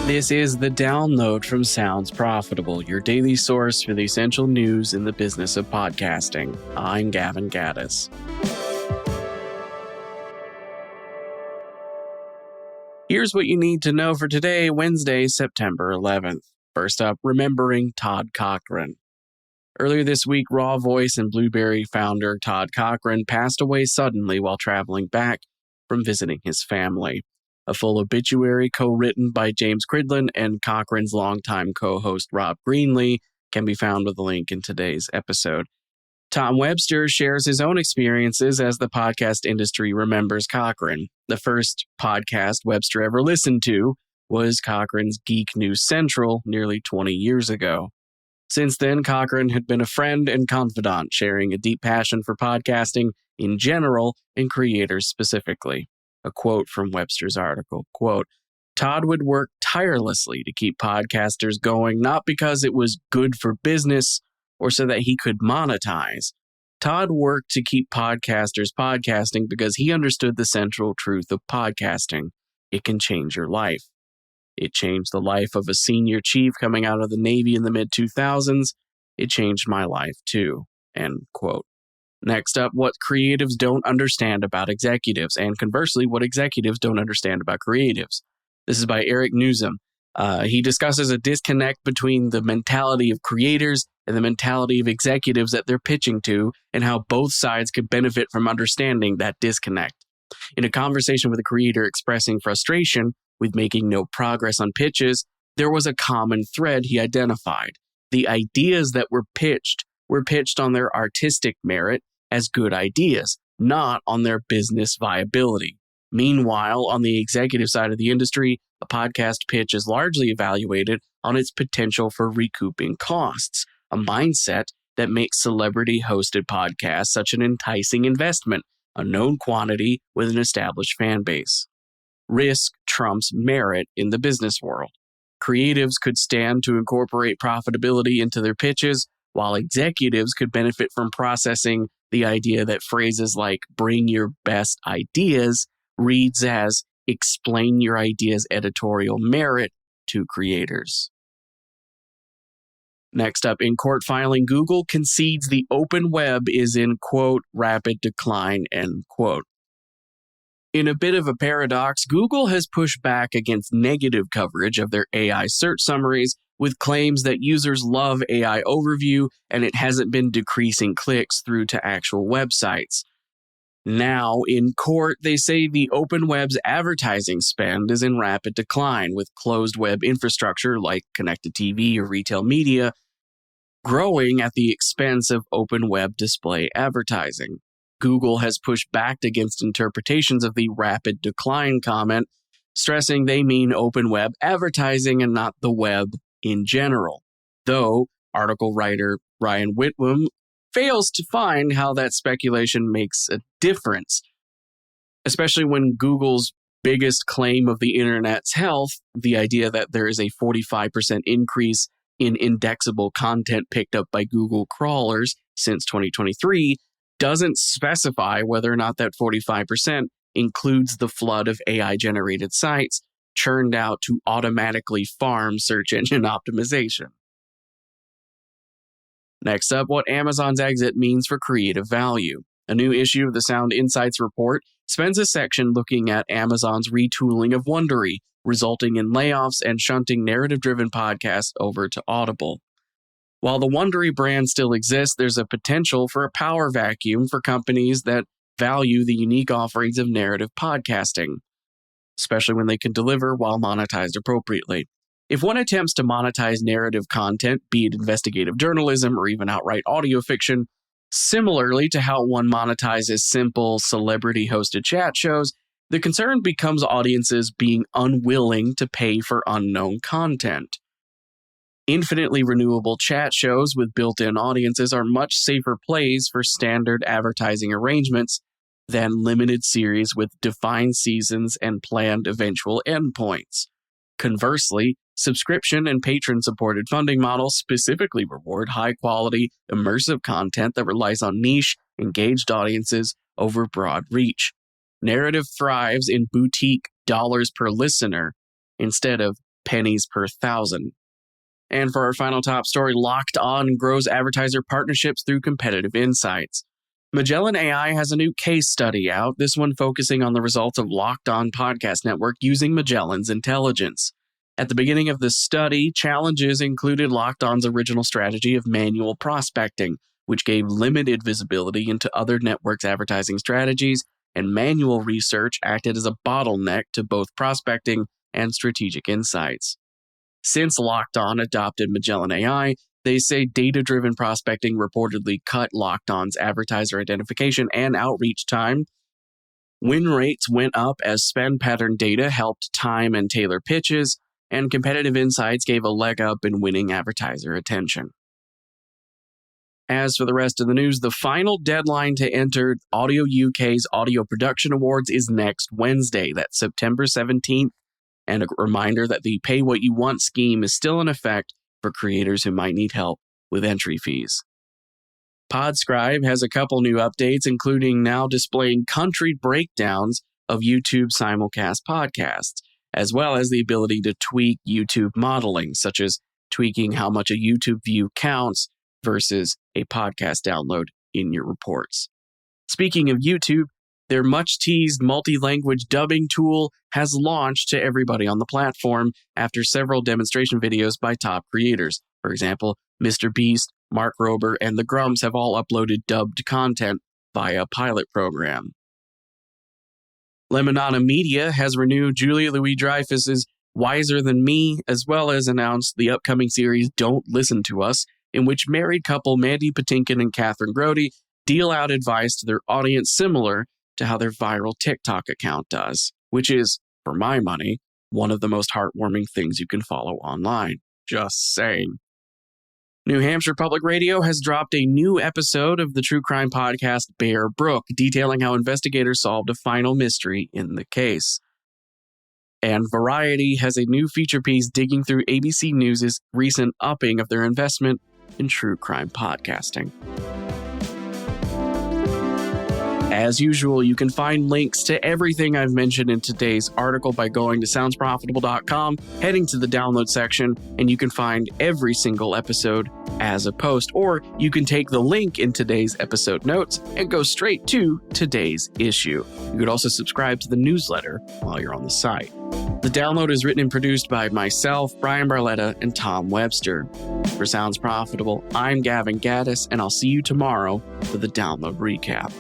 This is the download from Sounds Profitable, your daily source for the essential news in the business of podcasting. I'm Gavin Gaddis. Here's what you need to know for today, Wednesday, September 11th. First up, remembering Todd Cochrane. Earlier this week, Raw Voice and Blueberry founder Todd Cochrane passed away suddenly while traveling back from visiting his family. A full obituary co-written by James Cridland and Cochrane's longtime co-host Rob Greenlee can be found with a link in today's episode. Tom Webster shares his own experiences as the podcast industry remembers Cochrane. The first podcast Webster ever listened to was Cochrane's Geek News Central nearly 20 years ago. Since then, Cochrane had been a friend and confidant, sharing a deep passion for podcasting in general and creators specifically. A quote from Webster's article, quote, "Todd would work tirelessly to keep podcasters going, not because it was good for business or so that he could monetize. Todd worked to keep podcasters podcasting because he understood the central truth of podcasting. It can change your life. It changed the life of a senior chief coming out of the Navy in the mid-2000s. It changed my life too." End quote. Next up, what creatives don't understand about executives, and conversely, what executives don't understand about creatives. This is by Eric Newsom. He discusses a disconnect between the mentality of creators and the mentality of executives that they're pitching to, and how both sides could benefit from understanding that disconnect. In a conversation with a creator expressing frustration with making no progress on pitches, there was a common thread he identified. The ideas that were pitched on their artistic merit as good ideas, not on their business viability. Meanwhile, on the executive side of the industry, a podcast pitch is largely evaluated on its potential for recouping costs, a mindset that makes celebrity-hosted podcasts such an enticing investment, a known quantity with an established fan base. Risk trumps merit in the business world. Creatives could stand to incorporate profitability into their pitches, while executives could benefit from processing the idea that phrases like "bring your best ideas" reads as "explain your idea's editorial merit to creators." Next up, in court filing, Google concedes the open web is in, quote, "rapid decline," end quote. In a bit of a paradox, Google has pushed back against negative coverage of their AI search summaries with claims that users love AI overview and it hasn't been decreasing clicks through to actual websites. Now, in court, they say the open web's advertising spend is in rapid decline, with closed web infrastructure like connected TV or retail media growing at the expense of open web display advertising. Google has pushed back against interpretations of the rapid decline comment, stressing they mean open web advertising and not the web in general. Though article writer Ryan Whitwam fails to find how that speculation makes a difference, especially when Google's biggest claim of the internet's health, the idea that there is a 45% increase in indexable content picked up by Google crawlers since 2023, doesn't specify whether or not that 45% includes the flood of AI-generated sites churned out to automatically farm search engine optimization. Next up, what Amazon's exit means for creative value. A new issue of the Sound Insights report spends a section looking at Amazon's retooling of Wondery, resulting in layoffs and shunting narrative-driven podcasts over to Audible. While the Wondery brand still exists, there's a potential for a power vacuum for companies that value the unique offerings of narrative podcasting, especially when they can deliver while monetized appropriately. If one attempts to monetize narrative content, be it investigative journalism or even outright audio fiction, similarly to how one monetizes simple celebrity-hosted chat shows, the concern becomes audiences being unwilling to pay for unknown content. Infinitely renewable chat shows with built-in audiences are much safer plays for standard advertising arrangements than limited series with defined seasons and planned eventual endpoints. Conversely, subscription and patron-supported funding models specifically reward high-quality, immersive content that relies on niche, engaged audiences over broad reach. Narrative thrives in boutique dollars per listener instead of pennies per thousand. And for our final top story, Locked On grows advertiser partnerships through competitive insights. Magellan AI has a new case study out, this one focusing on the results of Locked On Podcast Network using Magellan's intelligence. At the beginning of the study, challenges included Locked On's original strategy of manual prospecting, which gave limited visibility into other networks' advertising strategies, and manual research acted as a bottleneck to both prospecting and strategic insights. Since Locked On adopted Magellan AI, they say data-driven prospecting reportedly cut Locked On's advertiser identification and outreach time. Win rates went up as spend pattern data helped time and tailor pitches, and competitive insights gave a leg up in winning advertiser attention. As for the rest of the news, the final deadline to enter Audio UK's Audio Production Awards is next Wednesday. That's September 17th. And a reminder that the Pay What You Want scheme is still in effect for creators who might need help with entry fees. Podscribe has a couple new updates, including now displaying country breakdowns of YouTube simulcast podcasts, as well as the ability to tweak YouTube modeling, such as tweaking how much a YouTube view counts versus a podcast download in your reports. Speaking of YouTube, their much-teased multi-language dubbing tool has launched to everybody on the platform after several demonstration videos by top creators. For example, Mr. Beast, Mark Rober, and the Grumps have all uploaded dubbed content via a pilot program. Lemonada Media has renewed Julia Louis-Dreyfus's Wiser Than Me, as well as announced the upcoming series Don't Listen to Us, in which married couple Mandy Patinkin and Catherine Grody deal out advice to their audience similar to how their viral TikTok account does, which is, for my money, one of the most heartwarming things you can follow online. Just saying. New Hampshire Public Radio has dropped a new episode of the true crime podcast Bear Brook, detailing how investigators solved a final mystery in the case. And Variety has a new feature piece digging through ABC News' recent upping of their investment in true crime podcasting. As usual, you can find links to everything I've mentioned in today's article by going to soundsprofitable.com, heading to the download section, and you can find every single episode as a post. Or you can take the link in today's episode notes and go straight to today's issue. You could also subscribe to the newsletter while you're on the site. The download is written and produced by myself, Brian Barletta, and Tom Webster. For Sounds Profitable, I'm Gavin Gaddis, and I'll see you tomorrow for the download recap.